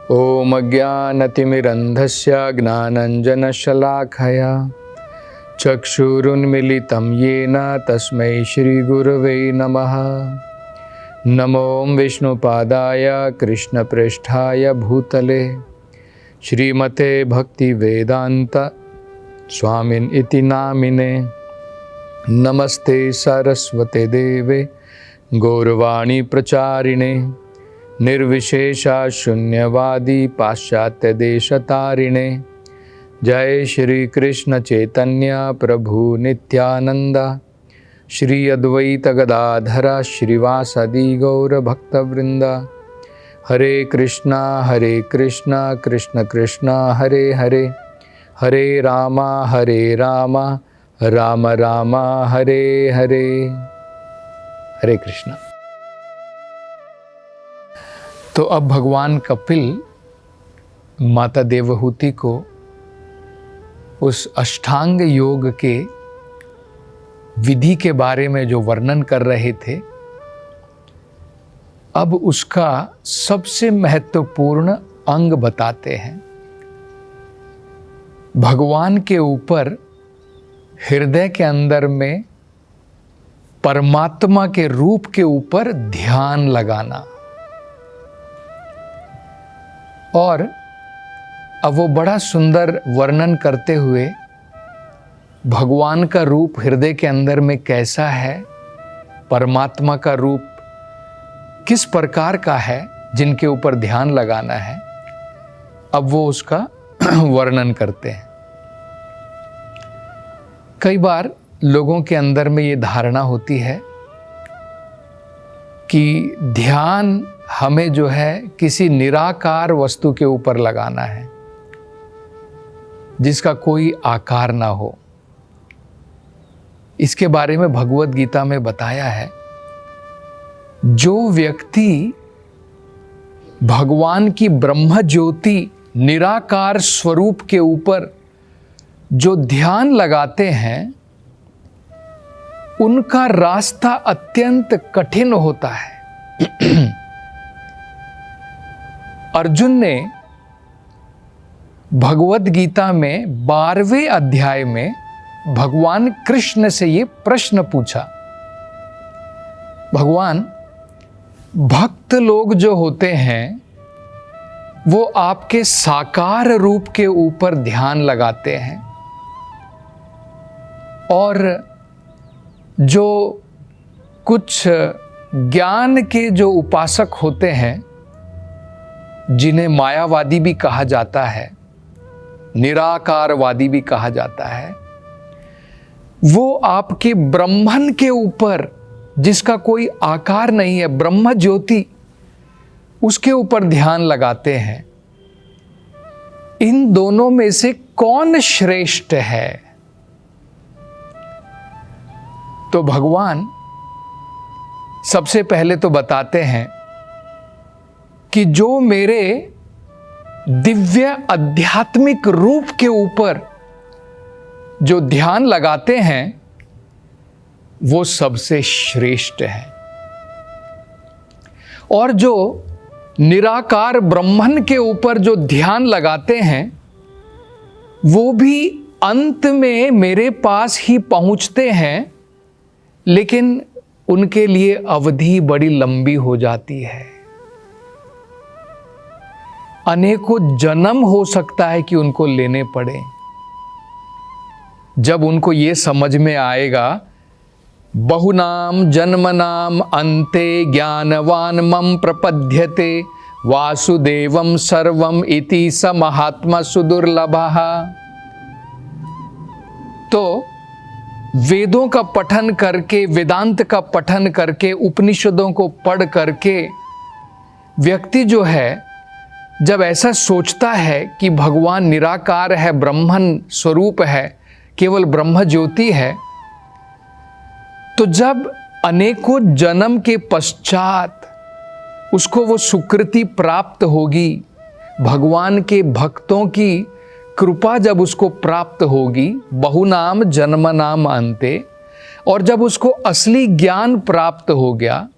ॐ अज्ञानतिमिरन्धस्य ज्ञानाञ्जनशलाखया चक्षुरुन्मीलितं येन तस्मै श्रीगुरवे नमः। नमो विष्णुपादाय कृष्णप्रेष्ठाय भूतले श्रीमते भक्तिवेदान्त स्वामिन् इति नामिने। नमस्ते सरस्वते देवे गौरवाणी प्रचारिणे निर्विशेषा शून्यवादी पाश्चात्य देशतारिणे। जय श्री कृष्ण चैतन्य प्रभु नित्यानंद श्री अद्वैत गदाधर श्रीवासदि गौर भक्तवृंद। हरे कृष्णा कृष्ण कृष्णा हरे हरे, हरे रामा राम राम हरे हरे। हरे कृष्णा। तो अब भगवान कपिल माता देवहूति को उस अष्टांग योग के विधि के बारे में जो वर्णन कर रहे थे, अब उसका सबसे महत्वपूर्ण अंग बताते हैं। भगवान के ऊपर हृदय के अंदर में परमात्मा के रूप के ऊपर ध्यान लगाना। और अब वो बड़ा सुंदर वर्णन करते हुए भगवान का रूप हृदय के अंदर में कैसा है, परमात्मा का रूप किस प्रकार का है, जिनके ऊपर ध्यान लगाना है, अब वो उसका वर्णन करते हैं। कई बार लोगों के अंदर में ये धारणा होती है कि ध्यान हमें जो है किसी निराकार वस्तु के ऊपर लगाना है, जिसका कोई आकार ना हो। इसके बारे में भगवत गीता में बताया है, जो व्यक्ति भगवान की ब्रह्म ज्योति निराकार स्वरूप के ऊपर जो ध्यान लगाते हैं, उनका रास्ता अत्यंत कठिन होता है। अर्जुन ने भगवत गीता में 12वें अध्याय में भगवान कृष्ण से ये प्रश्न पूछा। भगवान, भक्त लोग जो होते हैं वो आपके साकार रूप के ऊपर ध्यान लगाते हैं, और जो कुछ ज्ञान के जो उपासक होते हैं, जिन्हें मायावादी भी कहा जाता है, निराकारवादी भी कहा जाता है, वो आपके ब्रह्मन के ऊपर, जिसका कोई आकार नहीं है, ब्रह्म ज्योति, उसके ऊपर ध्यान लगाते हैं। इन दोनों में से कौन श्रेष्ठ है? तो भगवान सबसे पहले तो बताते हैं कि जो मेरे दिव्य आध्यात्मिक रूप के ऊपर जो ध्यान लगाते हैं, वो सबसे श्रेष्ठ है। और जो निराकार ब्रह्मन के ऊपर जो ध्यान लगाते हैं, वो भी अंत में मेरे पास ही पहुंचते हैं, लेकिन उनके लिए अवधि बड़ी लंबी हो जाती है। अनेकों जन्म हो सकता है कि उनको लेने पड़े। जब उनको ये समझ में आएगा, बहुनाम जन्मनाम अन्ते ज्ञानवान मम प्रपद्यते वासुदेवम सर्वम इति स महात्मा सुदुर्लभः। तो वेदों का पठन करके, वेदांत का पठन करके, उपनिषदों को पढ़ करके व्यक्ति जो है, जब ऐसा सोचता है कि भगवान निराकार है, ब्रह्मन स्वरूप है, केवल ब्रह्म ज्योति है, तो जब अनेकों जन्म के पश्चात उसको वो सुकृति प्राप्त होगी, भगवान के भक्तों की कृपा जब उसको प्राप्त होगी, बहुनाम जन्म नाम अंते, और जब उसको असली ज्ञान प्राप्त हो गया,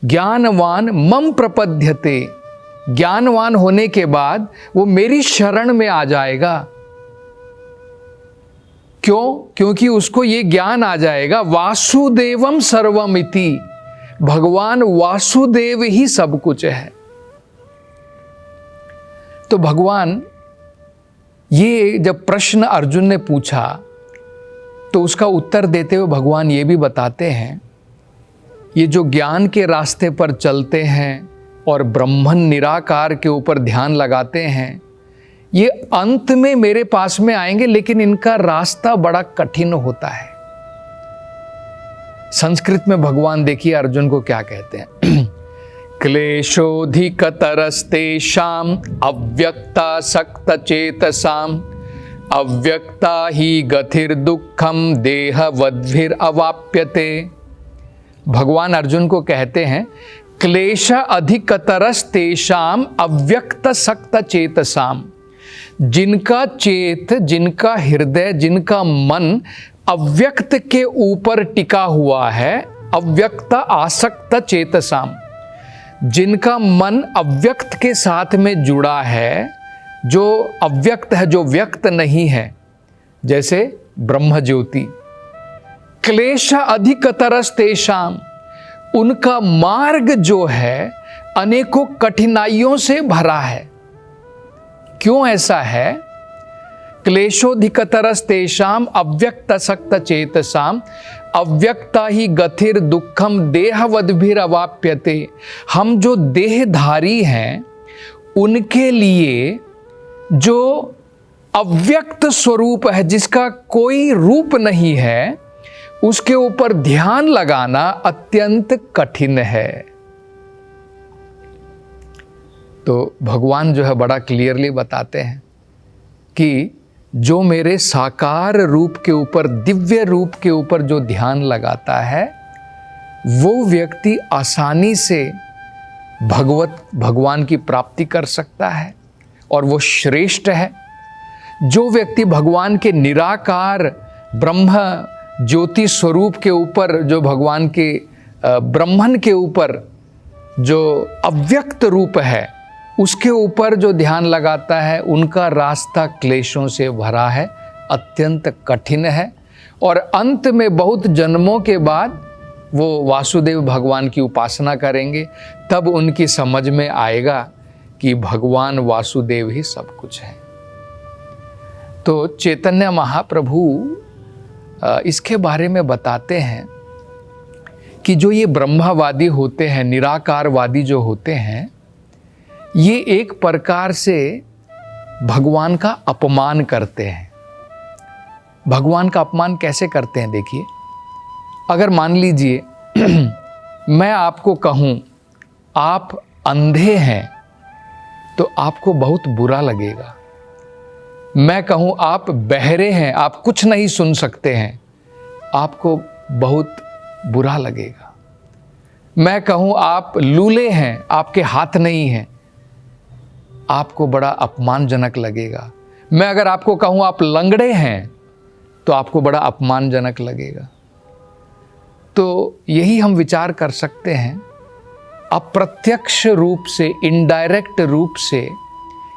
ज्ञानवान मम प्रपद्यते, ज्ञानवान होने के बाद वो मेरी शरण में आ जाएगा। क्यों? क्योंकि उसको ये ज्ञान आ जाएगा वासुदेवम सर्वमिति, भगवान वासुदेव ही सब कुछ है। तो भगवान ये जब प्रश्न अर्जुन ने पूछा तो उसका उत्तर देते हुए भगवान ये भी बताते हैं, ये जो ज्ञान के रास्ते पर चलते हैं और ब्रह्मन निराकार के ऊपर ध्यान लगाते हैं, ये अंत में मेरे पास में आएंगे, लेकिन इनका रास्ता बड़ा कठिन होता है। संस्कृत में भगवान देखिए अर्जुन को क्या कहते हैं, क्लेशोधिकतरस्तेषाम् अव्यक्तासक्तचेतसाम् अव्यक्ता ही गतिर्दुःखम देहवद्भिरवाप्यते। भगवान अर्जुन को कहते हैं क्लेश अधिकतरस्तेषाम् अव्यक्तसक्तचेतसाम्, जिनका चेत, जिनका हृदय, जिनका मन अव्यक्त के ऊपर टिका हुआ है, अव्यक्त आसक्त चेतसाम, जिनका मन अव्यक्त के साथ में जुड़ा है, जो अव्यक्त है, जो व्यक्त नहीं है, जैसे ब्रह्म ज्योति। क्लेश अधिकतरस्तेषाम, उनका मार्ग जो है अनेकों कठिनाइयों से भरा है। क्यों ऐसा है? क्लेशोधिकतरस्तेषाम अव्यक्तसक्त चेतसाम अव्यक्ता ही गतिर् दुःखम देहवद्भिरवाप्यते। हम जो देहधारी हैं उनके लिए जो अव्यक्त स्वरूप है, जिसका कोई रूप नहीं है, उसके ऊपर ध्यान लगाना अत्यंत कठिन है। तो भगवान जो है बड़ा क्लियरली बताते हैं कि जो मेरे साकार रूप के ऊपर, दिव्य रूप के ऊपर जो ध्यान लगाता है, वो व्यक्ति आसानी से भगवान की प्राप्ति कर सकता है और वो श्रेष्ठ है। जो व्यक्ति भगवान के निराकार ब्रह्म ज्योति स्वरूप के ऊपर, जो भगवान के ब्रह्मन के ऊपर जो अव्यक्त रूप है, उसके ऊपर जो ध्यान लगाता है, उनका रास्ता क्लेशों से भरा है, अत्यंत कठिन है, और अंत में बहुत जन्मों के बाद वो वासुदेव भगवान की उपासना करेंगे, तब उनकी समझ में आएगा कि भगवान वासुदेव ही सब कुछ है। तो चैतन्य महाप्रभु इसके बारे में बताते हैं कि जो ये ब्रह्मवादी होते हैं, निराकारवादी जो होते हैं, ये एक प्रकार से भगवान का अपमान करते हैं। भगवान का अपमान कैसे करते हैं? देखिए, अगर मान लीजिए मैं आपको कहूँ आप अंधे हैं तो आपको बहुत बुरा लगेगा। मैं कहूँ आप बहरे हैं, आप कुछ नहीं सुन सकते हैं, आपको बहुत बुरा लगेगा। मैं कहूँ आप लूले हैं, आपके हाथ नहीं हैं, आपको बड़ा अपमानजनक लगेगा। मैं अगर आपको कहूँ आप लंगड़े हैं तो आपको बड़ा अपमानजनक लगेगा। तो यही हम विचार कर सकते हैं, अप्रत्यक्ष रूप से, इनडायरेक्ट रूप से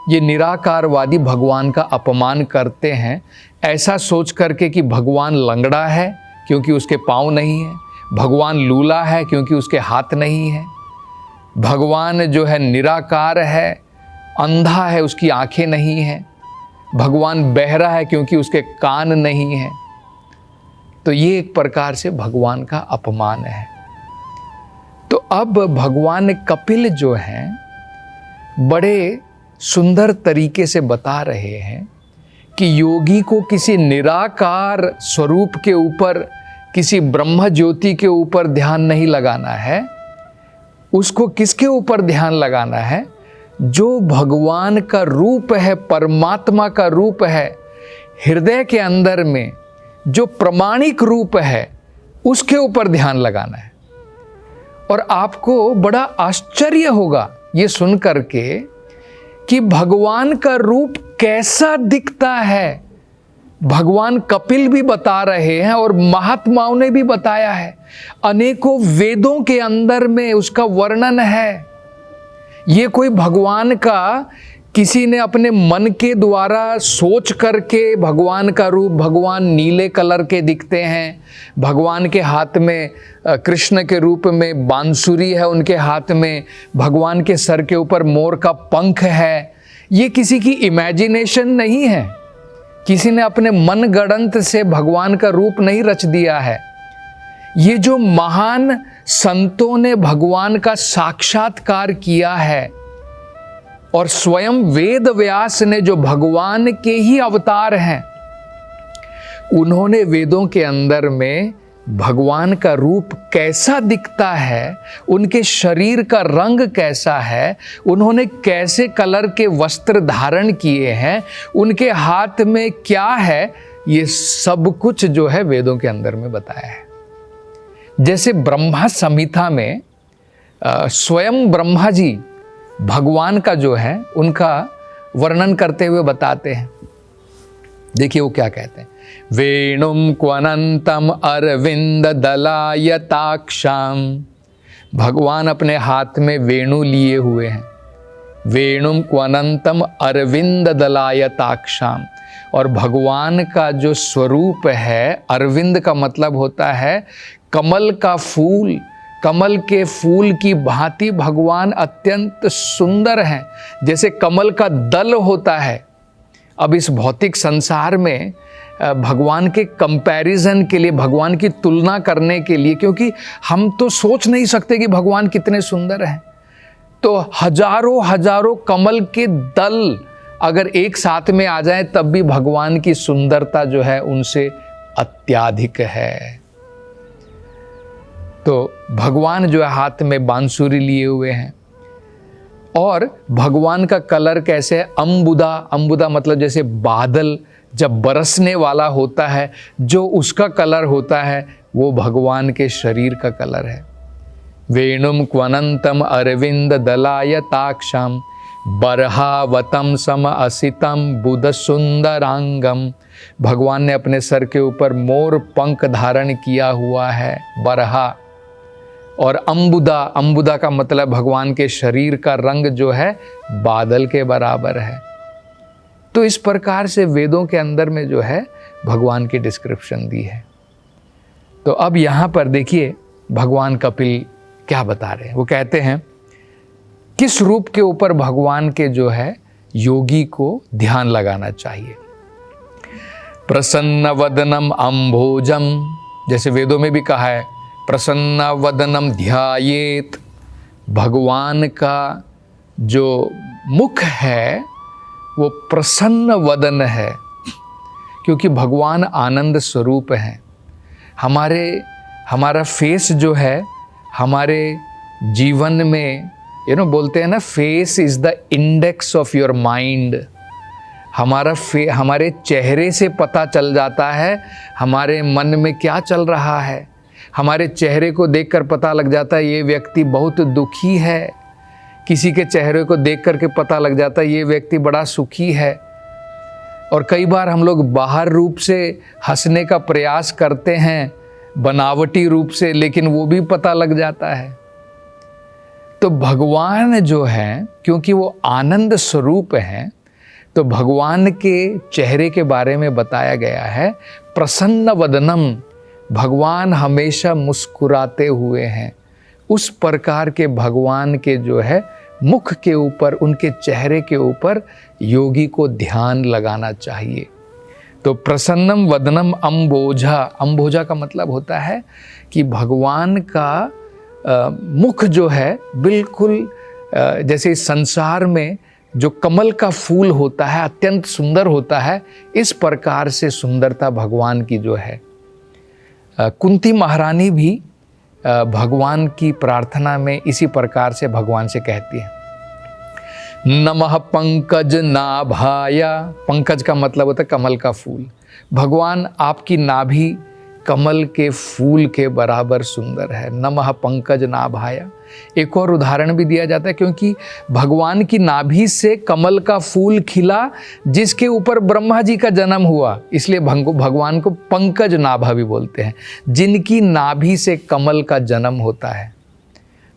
ये निराकारवादी भगवान का अपमान करते हैं, ऐसा सोच करके कि भगवान लंगड़ा है क्योंकि उसके पाँव नहीं है, भगवान लूला है क्योंकि उसके हाथ नहीं है, भगवान जो है निराकार है, अंधा है, उसकी आंखें नहीं हैं, भगवान बहरा है क्योंकि उसके कान नहीं हैं। तो ये एक प्रकार से भगवान का अपमान है। तो अब भगवान कपिल जो हैं बड़े सुंदर तरीके से बता रहे हैं कि योगी को किसी निराकार स्वरूप के ऊपर, किसी ब्रह्म ज्योति के ऊपर ध्यान नहीं लगाना है। उसको किसके ऊपर ध्यान लगाना है? जो भगवान का रूप है, परमात्मा का रूप है, हृदय के अंदर में जो प्रमाणिक रूप है, उसके ऊपर ध्यान लगाना है। और आपको बड़ा आश्चर्य होगा ये सुन करके कि भगवान का रूप कैसा दिखता है। भगवान कपिल भी बता रहे हैं और महात्माओं ने भी बताया है, अनेकों वेदों के अंदर में उसका वर्णन है ये कोई भगवान का किसी ने अपने मन के द्वारा सोच करके भगवान का रूप, भगवान नीले कलर के दिखते हैं, भगवान के हाथ में कृष्ण के रूप में बांसुरी है, उनके हाथ में भगवान के सर के ऊपर मोर का पंख है, ये किसी की इमेजिनेशन नहीं है। किसी ने अपने मन गढ़ंत से भगवान का रूप नहीं रच दिया है। ये जो महान संतों ने भगवान का साक्षात्कार किया है और स्वयं वेद व्यास ने जो भगवान के ही अवतार हैं, उन्होंने वेदों के अंदर में भगवान का रूप कैसा दिखता है, उनके शरीर का रंग कैसा है, उन्होंने कैसे कलर के वस्त्र धारण किए हैं, उनके हाथ में क्या है, ये सब कुछ जो है वेदों के अंदर में बताया है। जैसे ब्रह्मा संहिता में स्वयं ब्रह्मा जी भगवान का जो है उनका वर्णन करते हुए बताते हैं। देखिए वो क्या कहते हैं। वेणुम क्वनंतम अरविंद दलायताक्षाम, भगवान अपने हाथ में वेणु लिए हुए हैं। वेणुम क्वनंतम अरविंद दलायताक्षाम, और भगवान का जो स्वरूप है, अरविंद का मतलब होता है कमल का फूल, कमल के फूल की भांति भगवान अत्यंत सुंदर हैं। जैसे कमल का दल होता है। अब इस भौतिक संसार में भगवान के कंपैरिजन के लिए, भगवान की तुलना करने के लिए, क्योंकि हम तो सोच नहीं सकते कि भगवान कितने सुंदर हैं, तो हजारों हजारों कमल के दल अगर एक साथ में आ जाएं तब भी भगवान की सुंदरता जो है उनसे अत्याधिक है। तो भगवान जो है हाथ में बांसुरी लिए हुए हैं, और भगवान का कलर कैसे है, अंबुदा। अंबुदा मतलब जैसे बादल जब बरसने वाला होता है, जो उसका कलर होता है वो भगवान के शरीर का कलर है। वेणुम क्वनंतम अरविंद दलायताक्षम बरहावतम सम असितम बुध सुंदरांगम, भगवान ने अपने सर के ऊपर मोर पंख धारण किया हुआ है, बरहा। और अंबुदा, अंबुदा का मतलब भगवान के शरीर का रंग जो है बादल के बराबर है। तो इस प्रकार से वेदों के अंदर में जो है भगवान की डिस्क्रिप्शन दी है। तो अब यहाँ पर देखिए भगवान कपिल क्या बता रहे हैं। वो कहते हैं किस रूप के ऊपर भगवान के जो है योगी को ध्यान लगाना चाहिए। प्रसन्न वदनम अम्भोजम, जैसे वेदों में भी कहा है प्रसन्न वदनम ध्यायेत, भगवान का जो मुख है वो प्रसन्न वदन है, क्योंकि भगवान आनंद स्वरूप हैं। हमारा फेस जो है हमारे जीवन में बोलते हैं ना, face is the index of your mind. हमारे चेहरे से पता चल जाता है हमारे मन में क्या चल रहा है। हमारे चेहरे को देखकर पता लग जाता है ये व्यक्ति बहुत दुखी है, किसी के चेहरे को देख करके पता लग जाता है ये व्यक्ति बड़ा सुखी है। और कई बार हम लोग बाहर रूप से हंसने का प्रयास करते हैं, बनावटी रूप से, लेकिन वो भी पता लग जाता है। तो भगवान जो है, क्योंकि वो आनंद स्वरूप हैं, तो भगवान के चेहरे के बारे में बताया गया है प्रसन्न वदनम, भगवान हमेशा मुस्कुराते हुए हैं। उस प्रकार के भगवान के जो है मुख के ऊपर, उनके चेहरे के ऊपर योगी को ध्यान लगाना चाहिए। तो प्रसन्नम वदनम अम्बोजा, अम्बोजा का मतलब होता है कि भगवान का मुख जो है बिल्कुल जैसे इस संसार में जो कमल का फूल होता है अत्यंत सुंदर होता है, इस प्रकार से सुंदरता भगवान की जो है। कुंती महारानी भी भगवान की प्रार्थना में इसी प्रकार से भगवान से कहती है नमः पंकज नाभाय। पंकज का मतलब होता है कमल का फूल। भगवान आपकी नाभि कमल के फूल के बराबर सुंदर है। नमः पंकज नाभाय। एक और उदाहरण भी दिया जाता है, क्योंकि भगवान की नाभि से कमल का फूल खिला जिसके ऊपर ब्रह्मा जी का जन्म हुआ, इसलिए भगवान को पंकज नाभा भी बोलते हैं, जिनकी नाभि से कमल का जन्म होता है।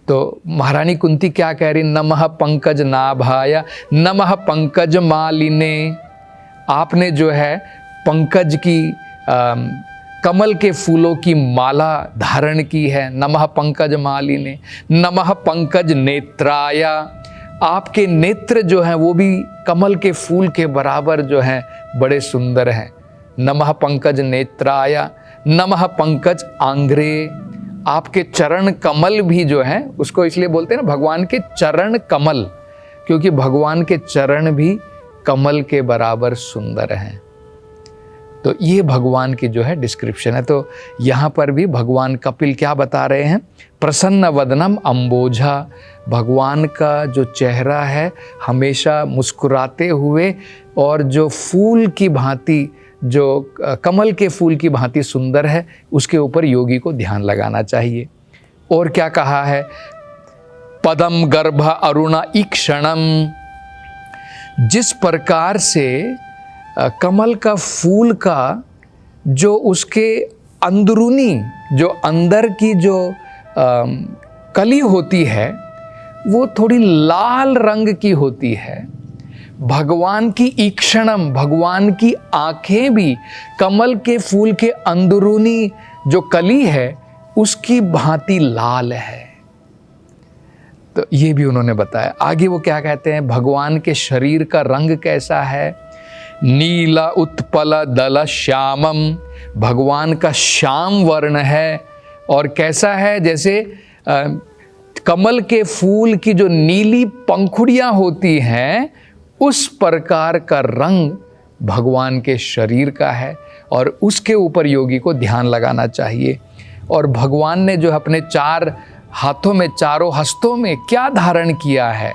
तो महारानी कुंती क्या कह रही, नमः पंकज नाभाय नमः पंकज मालिने। आपने जो है पंकज की कमल के फूलों की माला धारण की है, नमः पंकज मालिने। नमः पंकज नेत्राय, आपके नेत्र जो हैं वो भी कमल के फूल के बराबर जो हैं बड़े सुंदर हैं, नमः पंकज नेत्राय। नमः पंकज आंग्रे, आपके चरण कमल भी जो हैं, उसको इसलिए बोलते हैं ना भगवान के चरण कमल, क्योंकि भगवान के चरण भी कमल के बराबर सुंदर हैं। तो ये भगवान की जो है डिस्क्रिप्शन है। तो यहाँ पर भी भगवान कपिल क्या बता रहे हैं, प्रसन्न वदनम अम्बोजा, भगवान का जो चेहरा है हमेशा मुस्कुराते हुए और जो फूल की भांति, जो कमल के फूल की भांति सुंदर है, उसके ऊपर योगी को ध्यान लगाना चाहिए। और क्या कहा है, पदम गर्भ अरुण ईक्षणम, जिस प्रकार से कमल का फूल का जो उसके अंदरूनी, जो अंदर की जो कली होती है वो थोड़ी लाल रंग की होती है, भगवान की ईक्षणम, भगवान की आंखें भी कमल के फूल के अंदरूनी जो कली है उसकी भांति लाल है। तो ये भी उन्होंने बताया। आगे वो क्या कहते हैं, भगवान के शरीर का रंग कैसा है, नीला उत्पल दल श्यामम, भगवान का श्याम वर्ण है। और कैसा है, जैसे कमल के फूल की जो नीली पंखुड़ियां होती हैं उस प्रकार का रंग भगवान के शरीर का है, और उसके ऊपर योगी को ध्यान लगाना चाहिए। और भगवान ने जो अपने चार हाथों में, चारों हस्तों में क्या धारण किया है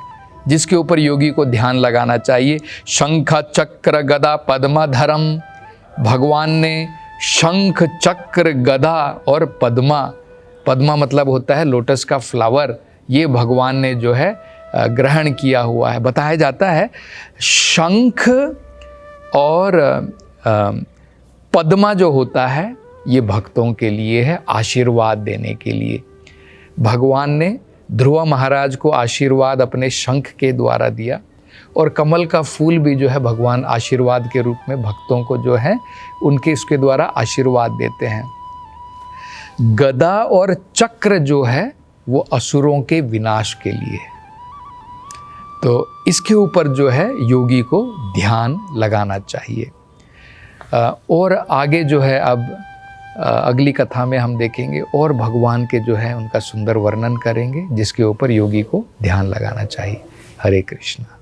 जिसके ऊपर योगी को ध्यान लगाना चाहिए, शंख चक्र गदा पद्माधरम, भगवान ने शंख चक्र गदा और पद्मा, पद्मा मतलब होता है लोटस का फ्लावर, ये भगवान ने जो है ग्रहण किया हुआ है। बताया जाता है शंख और पद्मा जो होता है ये भक्तों के लिए है, आशीर्वाद देने के लिए। भगवान ने ध्रुव महाराज को आशीर्वाद अपने शंख के द्वारा दिया, और कमल का फूल भी जो है भगवान आशीर्वाद के रूप में भक्तों को जो है उनके इसके द्वारा आशीर्वाद देते हैं। गदा और चक्र जो है वो असुरों के विनाश के लिए है। तो इसके ऊपर जो है योगी को ध्यान लगाना चाहिए। और आगे जो है अब अगली कथा में हम देखेंगे और भगवान के जो है उनका सुंदर वर्णन करेंगे जिसके ऊपर योगी को ध्यान लगाना चाहिए। हरे कृष्णा।